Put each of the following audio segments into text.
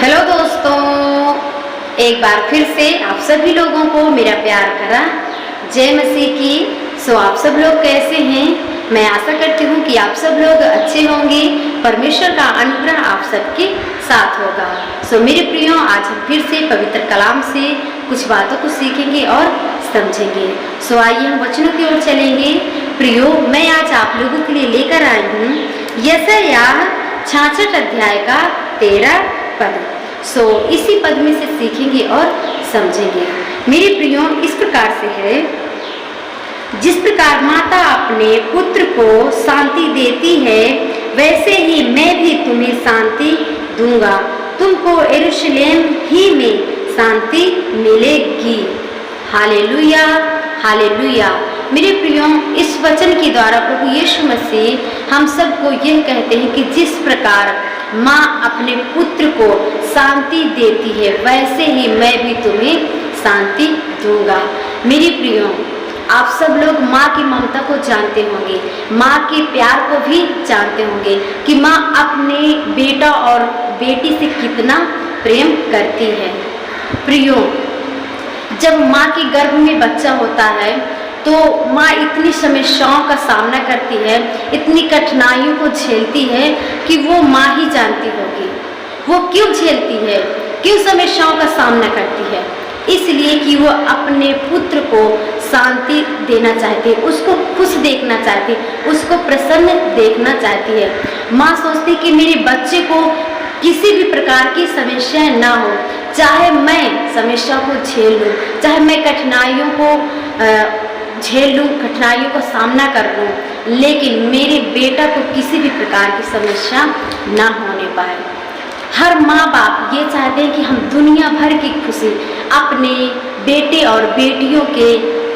Hello दोस्तों, एक बार फिर से आप सभी लोगों को मेरा प्यार भरा जय मसीह की। आप सब लोग कैसे हैं? मैं आशा करती हूँ कि आप सब लोग अच्छे होंगे। परमेश्वर का अनुग्रह आप सबके साथ होगा। मेरे प्रियो, आज हम फिर से पवित्र कलाम से कुछ बातों को सीखेंगे और समझेंगे। आइए हम वचनों की ओर चलेंगे। प्रियो, मैं आज आप लोगों के लिए लेकर आई हूँ यशायाह 66 अध्याय का 13 पद। इसी पद में से सीखेंगे और समझेंगे। मेरे प्रियो, इस प्रकार से है, जिस प्रकार माता अपने पुत्र को शांति देती है, वैसे ही मैं भी तुम्हें शांति दूंगा। तुमको यरूशलेम ही में शांति मिलेगी। Hallelujah, hallelujah. मेरे प्रियो, इस वचन के द्वारा प्रभु यीशु मसीह हम सबको यह कहते हैं कि जिस प्रकार माँ अपने पुत्र को शांति देती है, वैसे ही मैं भी तुम्हें शांति दूंगा। मेरे प्रियो, आप सब लोग माँ की ममता को जानते होंगे, माँ के प्यार को भी जानते होंगे कि माँ अपने बेटा और बेटी से कितना प्रेम करती है। प्रियो, जब माँ के गर्भ में बच्चा होता है तो माँ इतनी समस्याओं का सामना करती है, इतनी कठिनाइयों को झेलती है कि वो माँ ही जानती होगी वो क्यों झेलती है, क्यों समस्याओं का सामना करती है। इसलिए कि वो अपने पुत्र को शांति देना चाहती है, उसको खुश देखना चाहती है, उसको प्रसन्न देखना चाहती है। माँ सोचती कि मेरे बच्चे को किसी भी प्रकार की समस्याएं ना हो, चाहे मैं समस्या को झेल लूँ, चाहे मैं कठिनाइयों को झेल लूँ, कठिनाइयों का सामना कर लूँ, लेकिन मेरे बेटा को किसी भी प्रकार की समस्या ना होने पाए। हर माँ बाप ये चाहते हैं कि हम दुनिया भर की खुशी अपने बेटे और बेटियों के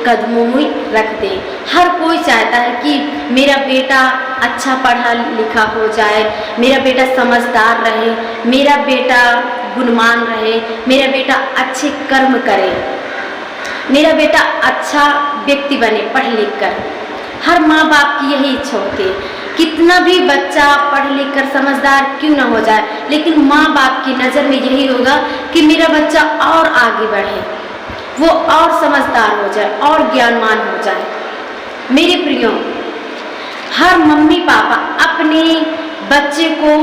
कदमों में रख दें। हर कोई चाहता है कि मेरा बेटा अच्छा पढ़ा लिखा हो जाए, मेरा बेटा समझदार रहे, मेरा बेटा गुणवान रहे, मेरा बेटा अच्छे कर्म करे, मेरा बेटा अच्छा व्यक्ति बने पढ़ लिख कर। हर माँ बाप की यही इच्छा होती है, कितना भी बच्चा पढ़ लिख कर समझदार क्यों ना हो जाए, लेकिन माँ बाप की नज़र में यही होगा कि मेरा बच्चा और आगे बढ़े, वो और समझदार हो जाए और ज्ञानवान हो जाए। मेरे प्रियो, हर मम्मी पापा अपने बच्चे को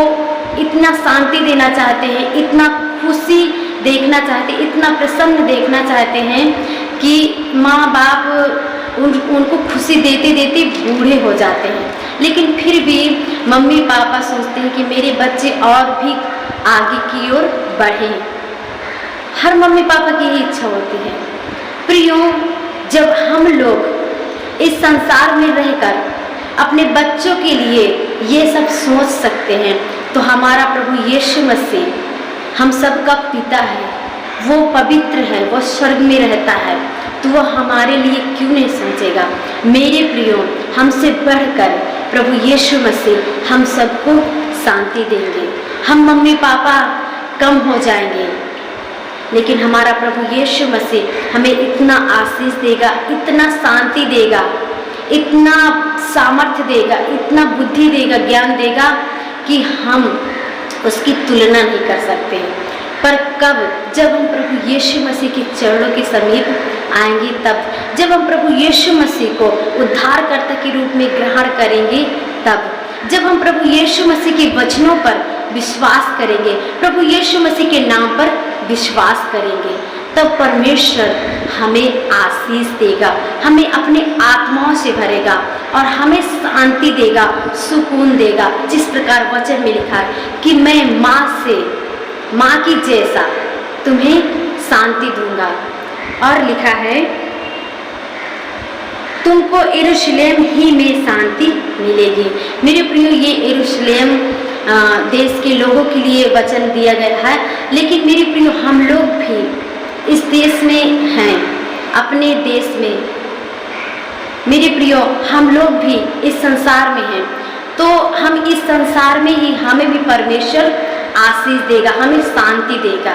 इतना शांति देना चाहते हैं, इतना खुशी देखना चाहते हैं, इतना प्रसन्न देखना चाहते हैं कि माँ बाप उनको खुशी देते देते बूढ़े हो जाते हैं, लेकिन फिर भी मम्मी पापा सोचते हैं कि मेरे बच्चे और भी आगे की ओर बढ़ें। हर मम्मी पापा की यही इच्छा होती है। प्रियो, जब हम लोग इस संसार में रहकर अपने बच्चों के लिए ये सब सोच सकते हैं, तो हमारा प्रभु यीशु मसीह हम सबका पिता है, वो पवित्र है, वो स्वर्ग में रहता है, तो वो हमारे लिए क्यों नहीं सोचेगा। मेरे प्रियो, हमसे बढ़कर प्रभु यीशु मसीह हम सबको शांति देंगे। हम मम्मी पापा कम हो जाएंगे, लेकिन हमारा प्रभु यीशु मसीह हमें इतना आशीष देगा, इतना शांति देगा, इतना सामर्थ्य देगा, इतना बुद्धि देगा, ज्ञान देगा कि हम उसकी तुलना नहीं कर सकते। पर कब? जब हम प्रभु यीशु मसीह के चरणों के समीप आएंगे, तब जब हम प्रभु यीशु मसीह को उद्धारकर्ता के रूप में ग्रहण करेंगे, तब जब हम प्रभु यीशु मसीह के वचनों पर विश्वास करेंगे, प्रभु यीशु मसीह के नाम पर विश्वास करेंगे, तब परमेश्वर हमें आशीष देगा, हमें अपने आत्माओं से भरेगा और हमें शांति देगा, सुकून देगा। जिस प्रकार वचन में लिखा है कि मैं माँ की जैसा तुम्हें शांति दूंगा। और लिखा है, तुमको यरूशलेम ही में शांति मिलेगी। मेरे प्रियो, ये यरूशलेम देश के लोगों के लिए वचन दिया गया है, लेकिन मेरे प्रियो, हम लोग भी इस देश में हैं, अपने देश में। मेरे प्रियो, हम लोग भी इस संसार में हैं, तो हम इस संसार में ही हमें भी परमेश्वर आशीष देगा, हमें शांति देगा।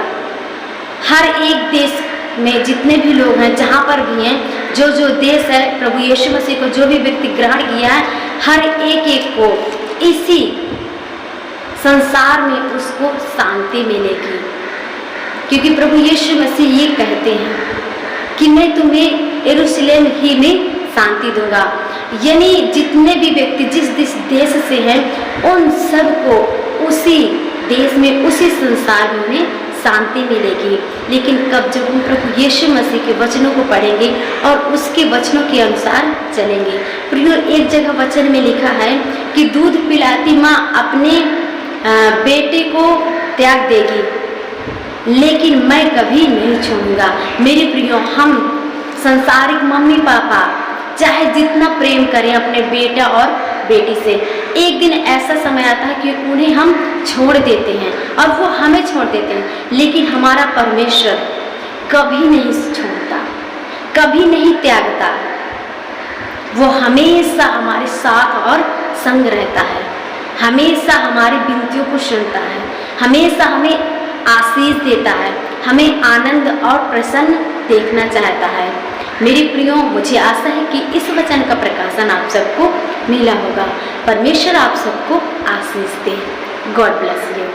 हर एक देश में जितने भी लोग हैं, जहाँ पर भी हैं, जो देश है, प्रभु यीशु मसीह को जो भी व्यक्ति ग्रहण किया है, हर एक को इसी संसार में उसको शांति मिलेगी। क्योंकि प्रभु यीशु मसीह ये कहते हैं कि मैं तुम्हें यरूशलेम ही में शांति दूंगा। यानी जितने भी व्यक्ति जिस देश से हैं उन सबको उसी देश में, उसी संसार में उन्हें शांति मिलेगी। लेकिन कब? जब हम प्रभु यीशु मसीह के वचनों को पढ़ेंगे और उसके वचनों के अनुसार चलेंगे। प्रियो, एक जगह वचन में लिखा है कि दूध पिलाती माँ अपने बेटे को त्याग देगी, लेकिन मैं कभी नहीं छोड़ूंगा। मेरे प्रियो, हम संसारिक मम्मी पापा चाहे जितना प्रेम करें अपने बेटा और बेटी से, एक दिन ऐसा समय आता है कि उन्हें हम छोड़ देते हैं और वो हमें छोड़ देते हैं। लेकिन हमारा परमेश्वर कभी नहीं छोड़ता, कभी नहीं त्यागता। वो हमेशा हमारे साथ और संग रहता है, हमेशा हमारी विनतियों को सुनता है, हमेशा हमें आशीष देता है, हमें आनंद और प्रसन्न देखना चाहता है। मेरे प्रियो, मुझे आशा है कि इस वचन का प्रकाशन आप सबको मिला होगा। परमेश्वर आप सबको आशीष दे। God bless you.